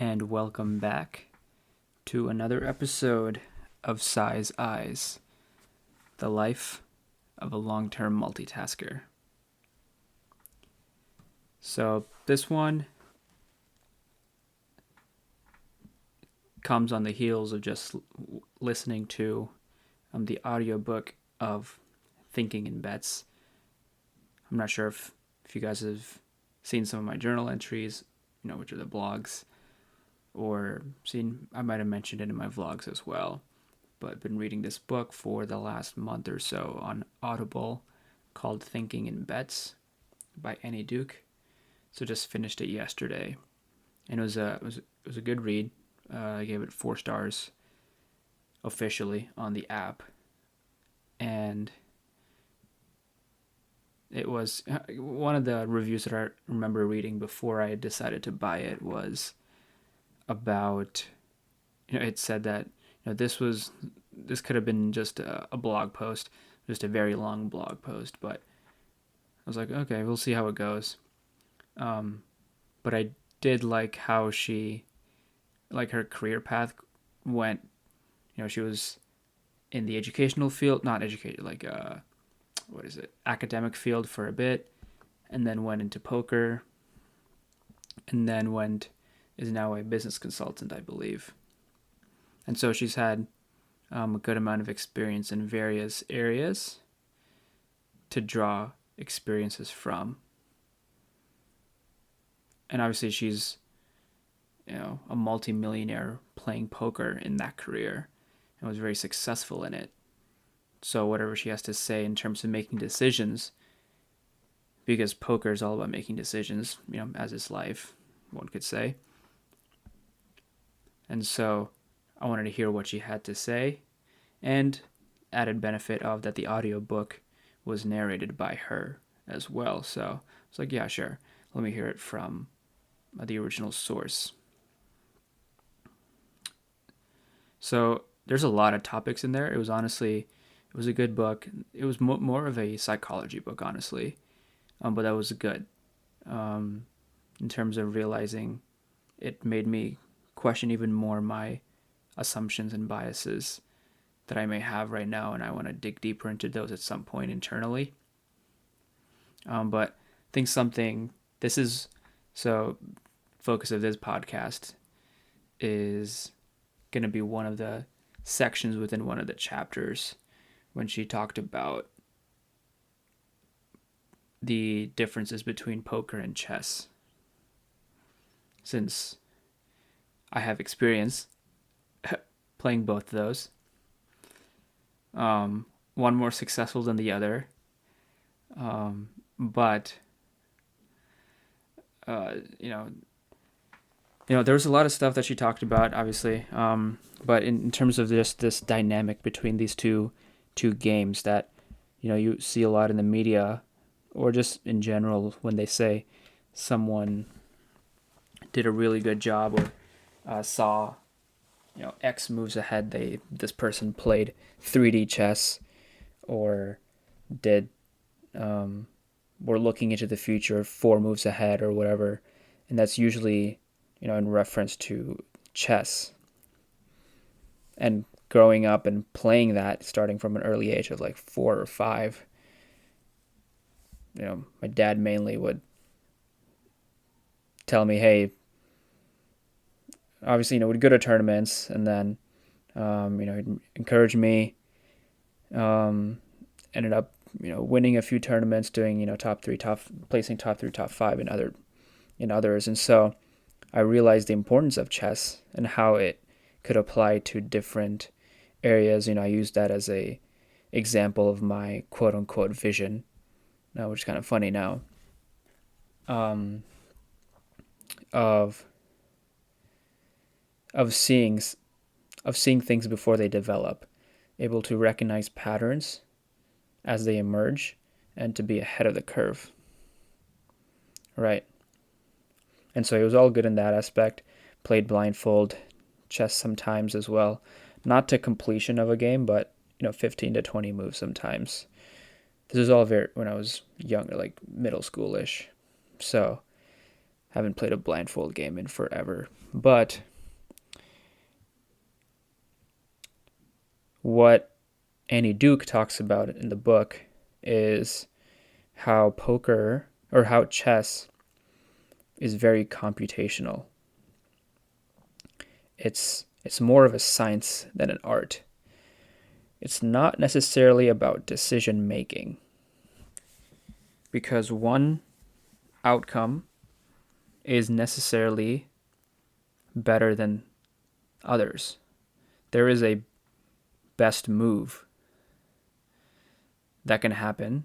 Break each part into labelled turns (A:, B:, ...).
A: and welcome back to another episode of Size Eyes, the life of a long-term multitasker. So this one comes on the heels of just listening to the audiobook of Thinking in Bets. I'm not sure if you guys have seen some of my journal entries, which are the blogs, or I might have mentioned it in my vlogs as well. But I've been reading this book for the last month or so on Audible called Thinking in Bets by Annie Duke. So just finished it yesterday, and it was a good read. I gave it 4 stars officially on the app, and it was one of the reviews that I remember reading before I decided to buy it was about, it said that this could have been just a blog post, just a very long blog post, but I was like, okay, we'll see how it goes. But I did like how her career path went. She was in the educational field, not educated, academic field for a bit, and then went into poker, and then is now a business consultant, I believe. And so she's had a good amount of experience in various areas to draw experiences from. And obviously she's, a multimillionaire playing poker in that career and was very successful in it. So whatever she has to say in terms of making decisions, because poker is all about making decisions, as is life, one could say. And so I wanted to hear what she had to say, and added benefit of that the audiobook was narrated by her as well. So I was like, yeah, sure. Let me hear it from the original source. So there's a lot of topics in there. It was a good book. It was more of a psychology book, honestly, but that was good. In terms of realizing, it made me question even more my assumptions and biases that I may have right now, and I want to dig deeper into those at some point internally. But I think focus of this podcast is going to be one of the sections within one of the chapters when she talked about the differences between poker and chess. Since I have experience playing both of those, one more successful than the other, but there was a lot of stuff that she talked about, obviously, but in terms of this dynamic between these two games that you see a lot in the media, or just in general when they say someone did a really good job, or saw X moves ahead, this person played 3D chess, or did we're looking into the future 4 moves ahead or whatever, and that's usually in reference to chess. And growing up and playing that starting from an early age of like 4 or 5, my dad mainly would tell me, hey, obviously, we'd go to tournaments, and then, he'd encourage me, ended up, winning a few tournaments, doing, placing top 3, top 5 in others. And so I realized the importance of chess and how it could apply to different areas. I used that as a example of my quote unquote vision, which is kind of funny now, of seeing things before they develop, able to recognize patterns as they emerge, and to be ahead of the curve. Right. And so it was all good in that aspect. Played blindfold chess sometimes as well. Not to completion of a game, but 15 to 20 moves sometimes. This was all when I was younger, like middle schoolish. So Haven't played a blindfold game in forever. But what Annie Duke talks about in the book is how poker or how chess is very computational. It's more of a science than an art. It's not necessarily about decision making, because one outcome is necessarily better than others. There is a best move that can happen.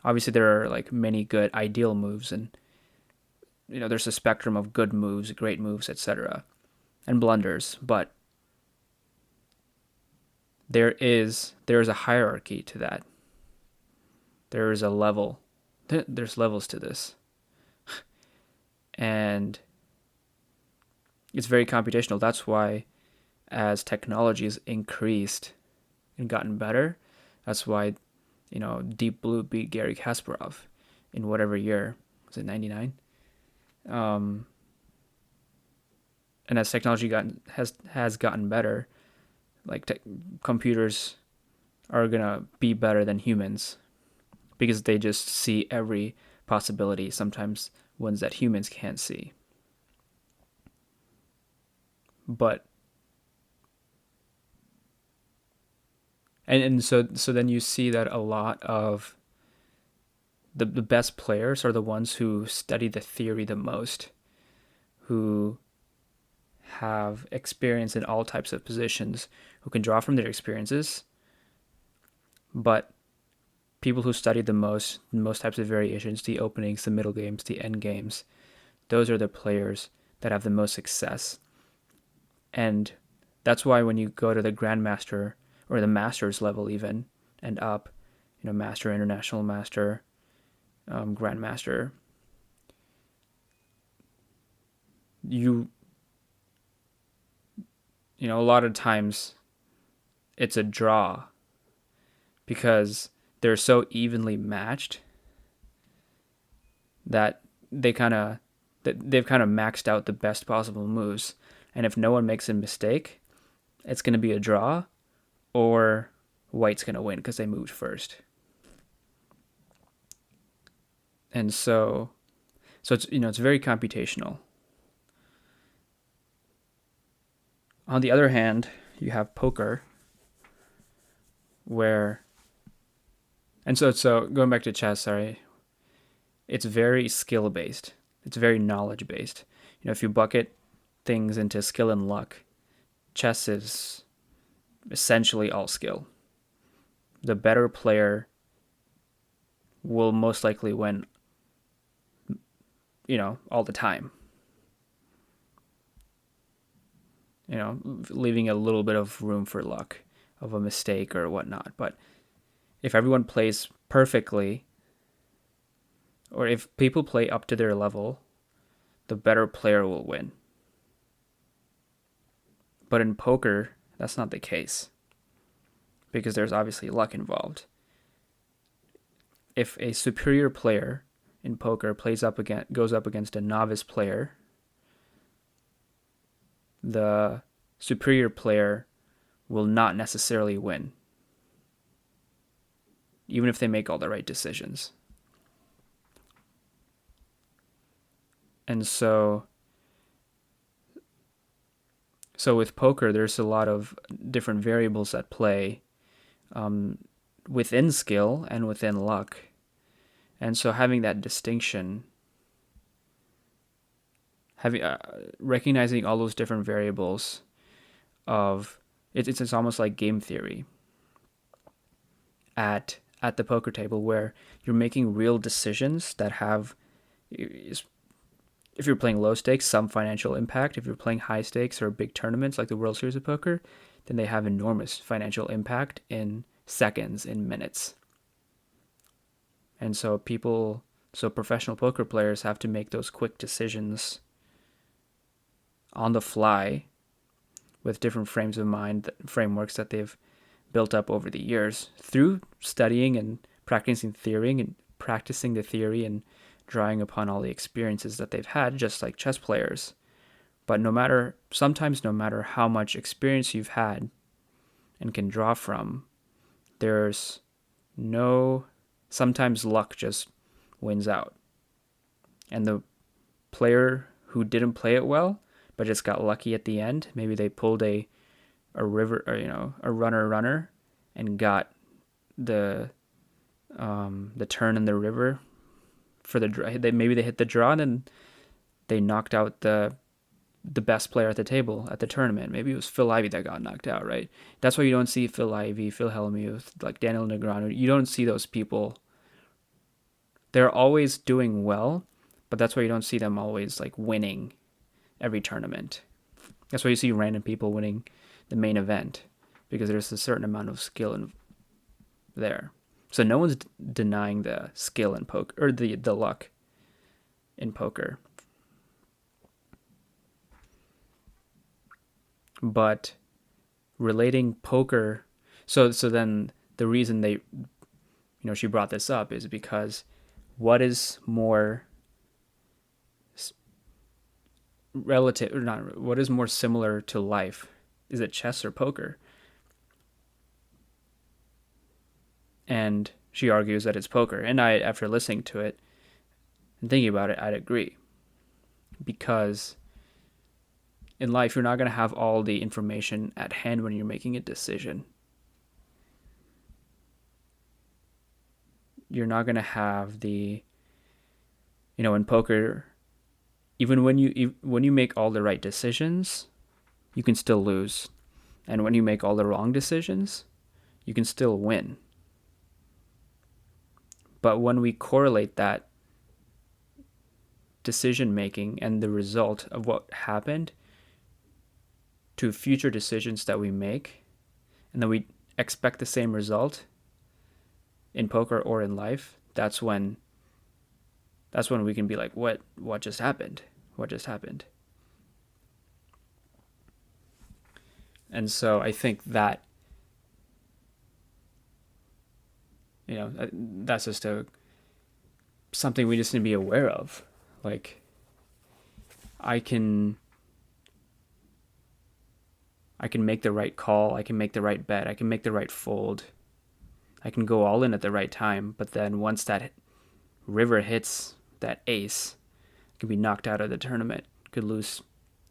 A: Obviously, there are like many good ideal moves, and there's a spectrum of good moves, great moves, etc., and blunders. But there is a hierarchy to that. There is a level. There's levels to this, and it's very computational. That's why, as technology has increased and gotten better, that's why Deep Blue beat Garry Kasparov in whatever year. Was it 99? And as technology has gotten better, like computers are gonna be better than humans because they just see every possibility, sometimes ones that humans can't see. But and so then you see that a lot of the best players are the ones who study the theory the most, who have experience in all types of positions, who can draw from their experiences. But people who study the most types of variations, the openings, the middle games, the end games, those are the players that have the most success. And that's why when you go to the Grandmaster or the Masters level even and up, Master, International Master, Grandmaster, a lot of times it's a draw because they're so evenly matched that they've kind of maxed out the best possible moves. And if no one makes a mistake, it's going to be a draw, or white's going to win because they moved first. And so it's it's very computational. On the other hand, you have poker, where, and so going back to chess, sorry, it's very skill based. It's very knowledge based. If you bucket things into skill and luck, chess is essentially all skill. The better player will most likely win, all the time. Leaving a little bit of room for luck, of a mistake or whatnot. But if everyone plays perfectly, or if people play up to their level, the better player will win. But in poker, that's not the case, because there's obviously luck involved. If a superior player in poker goes up against a novice player, the superior player will not necessarily win, even if they make all the right decisions. And so with poker, there's a lot of different variables at play within skill and within luck. And so having that distinction, recognizing all those different variables of it's almost like game theory at the poker table, where you're making real decisions that have, if you're playing low stakes, some financial impact. If you're playing high stakes or big tournaments like the World Series of Poker, then they have enormous financial impact in seconds, in minutes. And so professional poker players have to make those quick decisions on the fly with different frames of mind, frameworks that they've built up over the years through studying and practicing the theory and drawing upon all the experiences that they've had, just like chess players. But sometimes no matter how much experience you've had and can draw from, there's no, sometimes luck just wins out. And the player who didn't play it well, but just got lucky at the end, maybe they pulled a river, or, a runner and got the turn in the river for the draw. Maybe they hit the draw and then they knocked out the best player at the table at the tournament. Maybe it was Phil Ivey that got knocked out, right? That's why you don't see Phil Ivey, Phil Hellmuth, like Daniel Negreanu. You don't see those people. They're always doing well, but that's why you don't see them always like winning every tournament. That's why you see random people winning the main event, because there's a certain amount of skill in there. So no one's denying the skill in poker, or the luck in poker. But relating poker, so then the reason she brought this up is because what is more relative, or not, what is more similar to life? Is it chess or poker? And she argues that it's poker. And I, after listening to it and thinking about it, I'd agree. Because in life, you're not going to have all the information at hand when you're making a decision. You're not going to have the, in poker, even when you make all the right decisions, you can still lose. And when you make all the wrong decisions, you can still win. But when we correlate that decision making and the result of what happened to future decisions that we make, and then we expect the same result in poker or in life, that's when we can be like, what just happened? What just happened? And so I think that, that's just something we just need to be aware of. Like, I can make the right call, I can make the right bet, I can make the right fold, I can go all in at the right time, but then once that river hits that ace, I can be knocked out of the tournament, could lose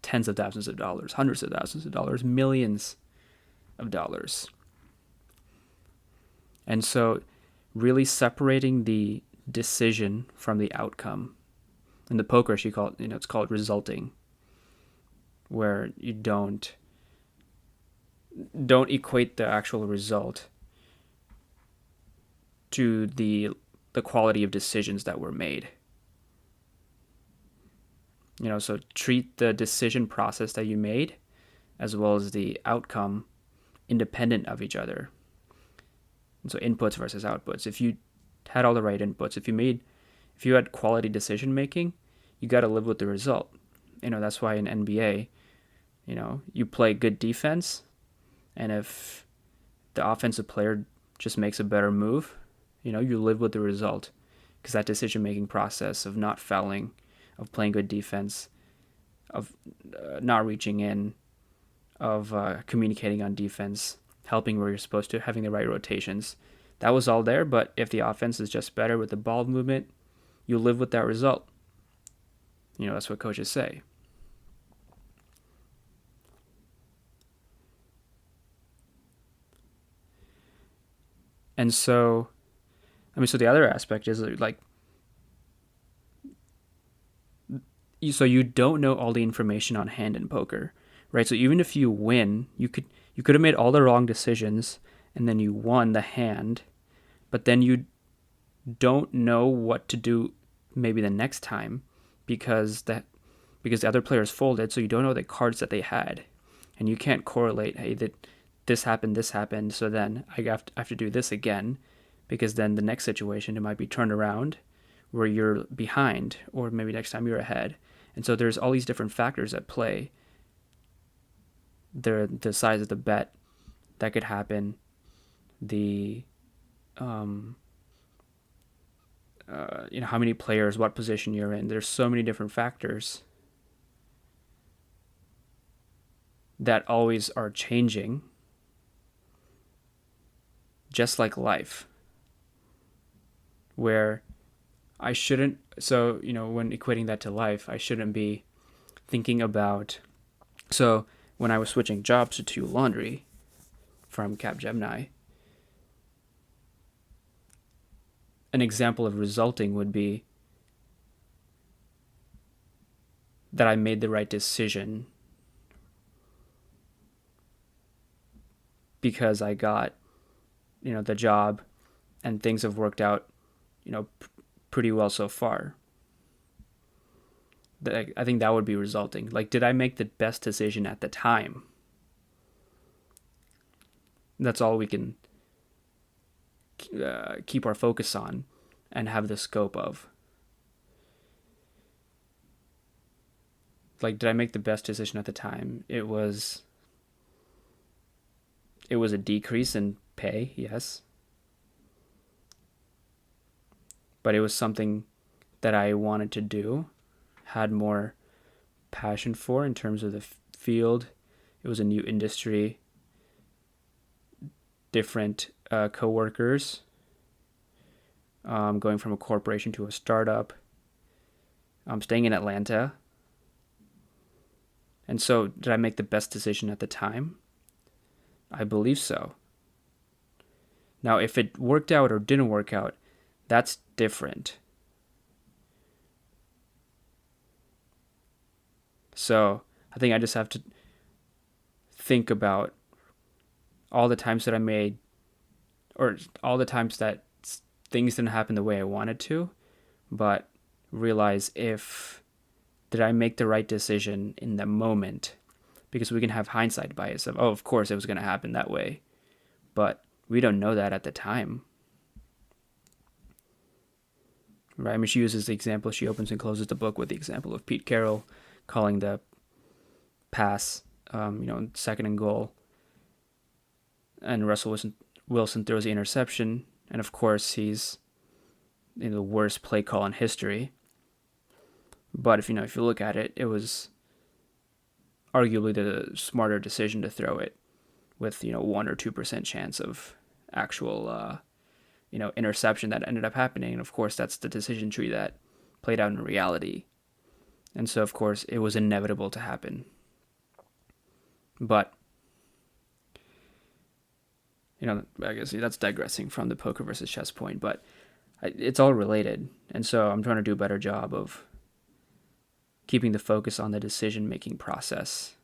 A: tens of thousands of dollars, hundreds of thousands of dollars, millions of dollars. And so really separating the decision from the outcome. In the poker, it's called resulting, where you don't equate the actual result to the quality of decisions that were made. So treat the decision process that you made as well as the outcome independent of each other. And so inputs versus outputs. If you had all the right inputs, if you had quality decision making, you got to live with the result. That's why in NBA, you play good defense, and if the offensive player just makes a better move, you live with the result, because that decision making process of not fouling, of playing good defense, of not reaching in, of communicating on defense, helping where you're supposed to, having the right rotations, that was all there. But if the offense is just better with the ball movement, you live with that result. That's what coaches say. And so, so the other aspect is like, so you don't know all the information on hand in poker, right? So even if you win, you could have made all the wrong decisions and then you won the hand, but then you don't know what to do maybe the next time because the other players folded, so you don't know the cards that they had, and you can't correlate, hey, that this happened, so then I have to do this again, because then the next situation it might be turned around where you're behind, or maybe next time you're ahead. And so there's all these different factors at play. The size of the bet that could happen, the how many players, what position you're in. There's so many different factors that always are changing, just like life, where I shouldn't, so, when equating that to life, I shouldn't be thinking about, so when I was switching jobs to laundry from Capgemini, an example of resulting would be that I made the right decision because I got, the job, and things have worked out, pretty well so far. I think that would be resulting. Like, did I make the best decision at the time? That's all we can keep our focus on and have the scope of. Like, did I make the best decision at the time? It was a decrease in pay, yes. But it was something that I wanted to do, had more passion for in terms of the field. It was a new industry, different coworkers, going from a corporation to a startup. I'm staying in Atlanta. And so, did I make the best decision at the time? I believe so. Now, if it worked out or didn't work out, that's different. So, I think I just have to think about all the times that I made, or all the times that things didn't happen the way I wanted to, but realize did I make the right decision in the moment? Because we can have hindsight bias of, of course it was going to happen that way. But we don't know that at the time. Right? I mean, she uses the example, she opens and closes the book with the example of Pete Carroll calling the pass, second and goal. And Russell Wilson throws the interception. And of course, he's the worst play call in history. But if you look at it, it was arguably the smarter decision to throw it with 1 or 2% chance of actual interception that ended up happening. And of course, that's the decision tree that played out in reality. And so of course it was inevitable to happen. But I guess that's digressing from the poker versus chess point, but it's all related. And so I'm trying to do a better job of keeping the focus on the decision-making process.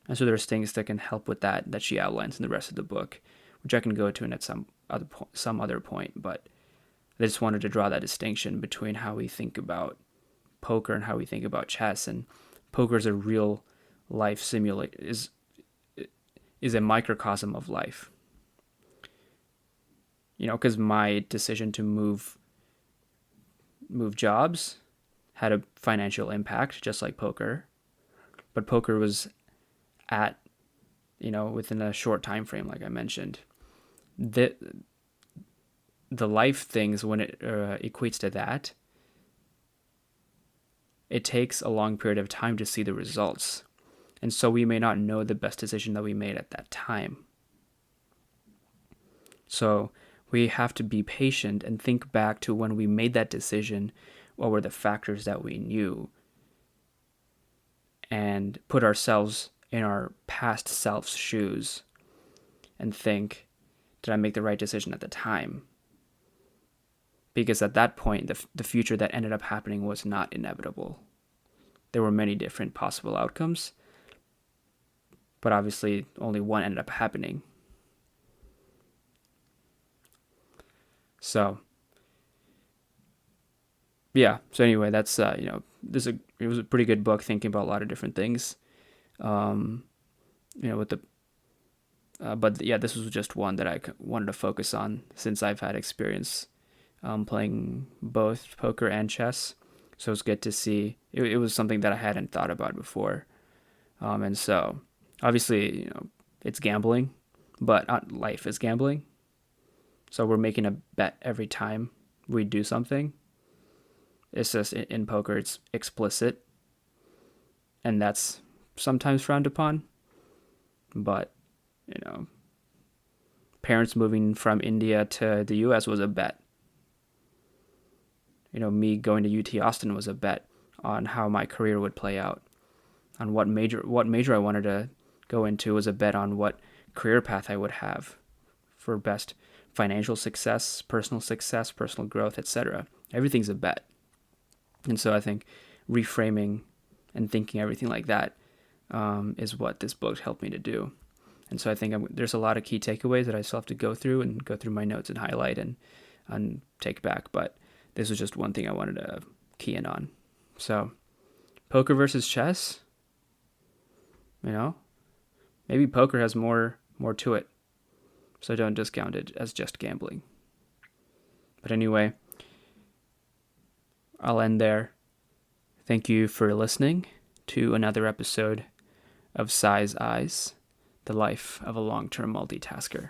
A: And so there's things that can help with that she outlines in the rest of the book, which I can go to at some other point. But I just wanted to draw that distinction between how we think about poker and how we think about chess. And poker is a real life is a microcosm of life. Because my decision to move jobs had a financial impact, just like poker. But poker was at, within a short time frame, like I mentioned. The life things, when it equates to that, it takes a long period of time to see the results. And so we may not know the best decision that we made at that time. So we have to be patient and think back to when we made that decision. What were the factors that we knew? And put ourselves in our past self's shoes and think, did I make the right decision at the time? Because at that point, the future that ended up happening was not inevitable. There were many different possible outcomes, but obviously only one ended up happening. So, yeah. So anyway, that's it was a pretty good book, thinking about a lot of different things. With the but yeah, this was just one that I wanted to focus on since I've had experience playing both poker and chess. So it's good to see. It was something that I hadn't thought about before, and so obviously it's gambling, but not life is gambling. So we're making a bet every time we do something. It's just in poker, it's explicit, and that's sometimes frowned upon. But, you know, parents moving from India to the US was a bet. You know, me going to UT Austin was a bet on how my career would play out. On what major I wanted to go into was a bet on what career path I would have for best financial success, personal growth, etc. Everything's a bet. And so I think reframing and thinking everything like that is what this book helped me to do. And so I think there's a lot of key takeaways that I still have to go through my notes and highlight and take back. But this was just one thing I wanted to key in on. So poker versus chess, you know, maybe poker has more to it. So don't discount it as just gambling. But anyway, I'll end there. Thank you for listening to another episode of Size Eyes, the life of a long-term multitasker.